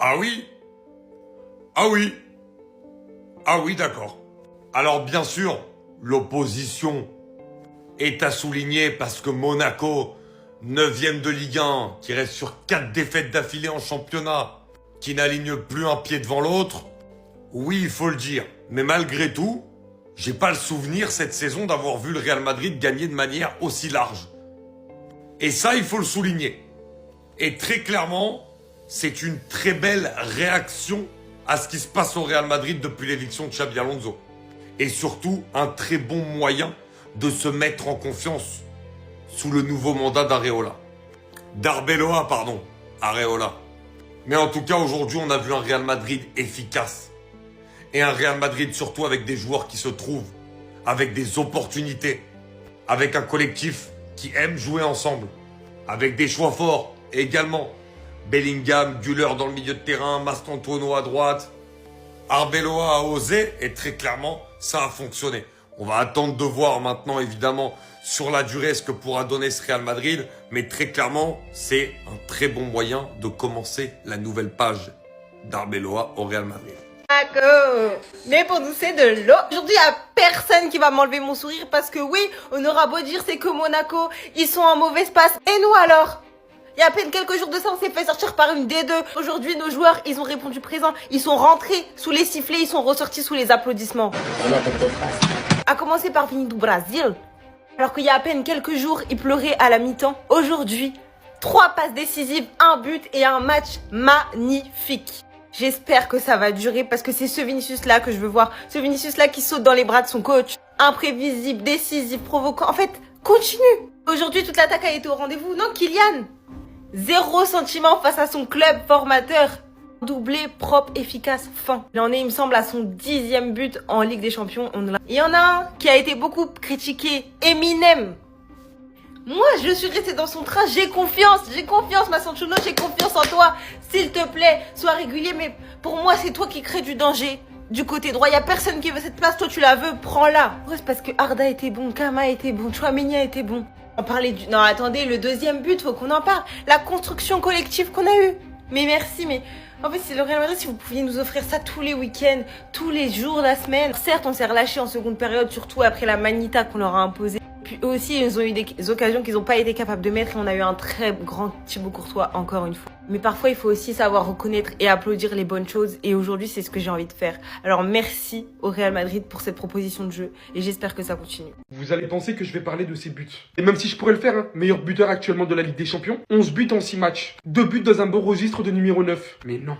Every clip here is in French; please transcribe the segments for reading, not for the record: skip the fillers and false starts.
Ah oui? Ah oui? Ah oui, d'accord. Alors bien sûr, l'opposition est à souligner parce que Monaco, 9e de Ligue 1, qui reste sur 4 défaites d'affilée en championnat, qui n'aligne plus un pied devant l'autre, oui, il faut le dire. Mais malgré tout, j'ai pas le souvenir cette saison d'avoir vu le Real Madrid gagner de manière aussi large. Et ça, il faut le souligner. Et très clairement, c'est une très belle réaction à ce qui se passe au Real Madrid depuis l'éviction de Xabi Alonso. Et surtout, un très bon moyen de se mettre en confiance sous le nouveau mandat d'Areola. D'Arbeloa, pardon. Areola. Mais en tout cas, aujourd'hui, on a vu un Real Madrid efficace. Et un Real Madrid surtout avec des joueurs qui se trouvent, avec des opportunités, avec un collectif qui aime jouer ensemble, avec des choix forts également. Bellingham, Güler dans le milieu de terrain, Mastantuono à droite. Arbeloa a osé et très clairement, ça a fonctionné. On va attendre de voir maintenant évidemment sur la durée ce que pourra donner ce Real Madrid. Mais très clairement, c'est un très bon moyen de commencer la nouvelle page d'Arbeloa au Real Madrid. Mais pour nous c'est de l'eau. Aujourd'hui il n'y a personne qui va m'enlever mon sourire parce que oui, on aura beau dire c'est que Monaco, ils sont en mauvaise passe. Et nous alors? Il y a à peine quelques jours de ça, on s'est fait sortir par une D2. Aujourd'hui, nos joueurs, ils ont répondu présent. Ils sont rentrés sous les sifflets, ils sont ressortis sous les applaudissements. À commencer par Vini do Brasil. Alors qu'il y a à peine quelques jours, il pleurait à la mi-temps. Aujourd'hui, 3 passes décisives, 1 but et un match magnifique. J'espère que ça va durer parce que c'est ce Vinicius-là que je veux voir. Ce Vinicius-là qui saute dans les bras de son coach. Imprévisible, décisif, provoquant. En fait, continue. Aujourd'hui, toute l'attaque a été au rendez-vous. Non, Kylian. 0 sentiment face à son club formateur. Doublé, propre, efficace, fin. Il en est, il me semble, à son 10e but en Ligue des Champions. Il y en a un qui a été beaucoup critiqué. Eminem. Moi, je suis restée dans son train. J'ai confiance, Mastantuono, j'ai confiance en toi. S'il te plaît, sois régulier. Mais pour moi, c'est toi qui crée du danger. Du côté droit, il n'y a personne qui veut cette place. Toi, tu la veux, prends-la. Ouais, c'est parce que Arda était bon, Kama était bon, Tchouaméni a été bon. On parlait du... Non, attendez, le 2e but, faut qu'on en parle. La construction collective qu'on a eue. Mais merci, mais... En fait, c'est le Real Madrid, si vous pouviez nous offrir ça tous les week-ends, tous les jours de la semaine. Certes, on s'est relâché en seconde période, surtout après la Manita qu'on leur a imposée. Puis eux aussi, ils ont eu des occasions qu'ils n'ont pas été capables de mettre et on a eu un très grand Thibaut Courtois, encore une fois. Mais parfois, il faut aussi savoir reconnaître et applaudir les bonnes choses. Et aujourd'hui, c'est ce que j'ai envie de faire. Alors, merci au Real Madrid pour cette proposition de jeu et j'espère que ça continue. Vous allez penser que je vais parler de ses buts. Et même si je pourrais le faire, hein, meilleur buteur actuellement de la Ligue des Champions, 11 buts en 6 matchs. 2 buts dans un beau registre de numéro 9. Mais non.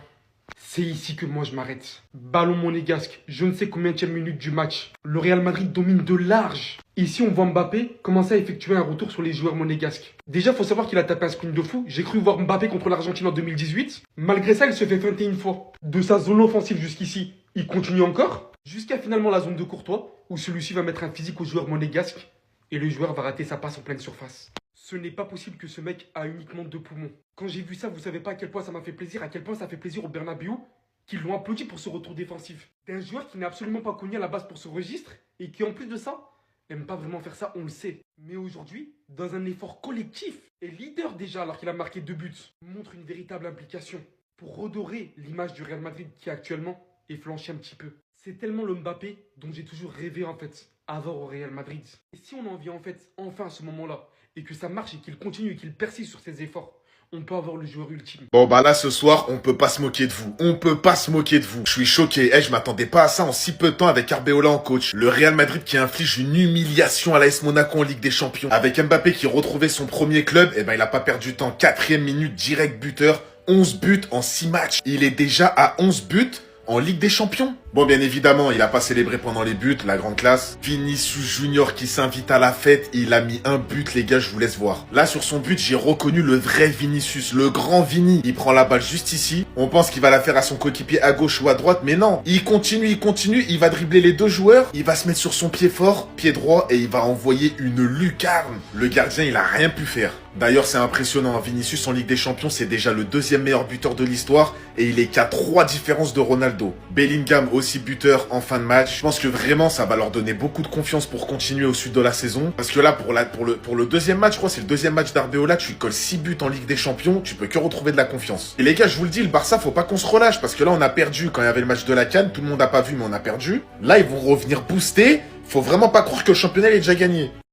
C'est ici que moi je m'arrête. Ballon monégasque, je ne sais combienième minute du match. Le Real Madrid domine de large. Ici on voit Mbappé commencer à effectuer un retour sur les joueurs monégasques. Déjà faut savoir qu'il a tapé un sprint de fou. J'ai cru voir Mbappé contre l'Argentine en 2018. Malgré ça il se fait feinter une fois. De sa zone offensive jusqu'ici, il continue encore. Jusqu'à finalement la zone de Courtois, où celui-ci va mettre un physique au joueur monégasque. Et le joueur va rater sa passe en pleine surface. Ce n'est pas possible que ce mec a uniquement 2 poumons. Quand j'ai vu ça, vous savez pas à quel point ça m'a fait plaisir, à quel point ça fait plaisir au Bernabéu, qu'ils l'ont applaudi pour ce retour défensif. D'un joueur qui n'est absolument pas connu à la base pour ce registre, et qui en plus de ça, aime pas vraiment faire ça, on le sait. Mais aujourd'hui, dans un effort collectif, et leader déjà alors qu'il a marqué 2 buts, montre une véritable implication pour redorer l'image du Real Madrid qui actuellement est flanché un petit peu. C'est tellement le Mbappé dont j'ai toujours rêvé en fait, avoir au Real Madrid. Et si on en vient en fait enfin à ce moment-là, et que ça marche et qu'il continue et qu'il persiste sur ses efforts, on peut avoir le joueur ultime. Bon bah là ce soir, on peut pas se moquer de vous. On peut pas se moquer de vous. Je suis choqué. Je m'attendais pas à ça en si peu de temps avec Arbeloa en coach. Le Real Madrid qui inflige une humiliation à l'AS Monaco en Ligue des Champions. Avec Mbappé qui retrouvait son premier club, il a pas perdu de temps. 4e minute, direct buteur. 11 buts en 6 matchs. Il est déjà à 11 buts en Ligue des Champions. Bon, bien évidemment, il a pas célébré pendant les buts, la grande classe. Vinicius Junior qui s'invite à la fête, il a mis un but, les gars, je vous laisse voir. Là, sur son but, j'ai reconnu le vrai Vinicius, le grand Vini. Il prend la balle juste ici. On pense qu'il va la faire à son coéquipier à gauche ou à droite, mais non. Il continue, il va dribbler les 2 joueurs. Il va se mettre sur son pied fort, pied droit, et il va envoyer une lucarne. Le gardien, il a rien pu faire. D'ailleurs, c'est impressionnant, Vinicius en Ligue des Champions, c'est déjà le deuxième meilleur buteur de l'histoire et il est qu'à 3 différences de Ronaldo. Bellingham aussi buteur en fin de match. Je pense que vraiment, ça va leur donner beaucoup de confiance pour continuer au sud de la saison. Parce que là, pour le deuxième match, je crois, c'est le deuxième match d'Arbeola, tu colles 6 buts en Ligue des Champions, tu peux que retrouver de la confiance. Et les gars, je vous le dis, le Barça, faut pas qu'on se relâche parce que là, on a perdu quand il y avait le match de la CAN, tout le monde n'a pas vu, mais on a perdu. Là, ils vont revenir booster. Faut vraiment pas croire que le championnat est déjà gagné.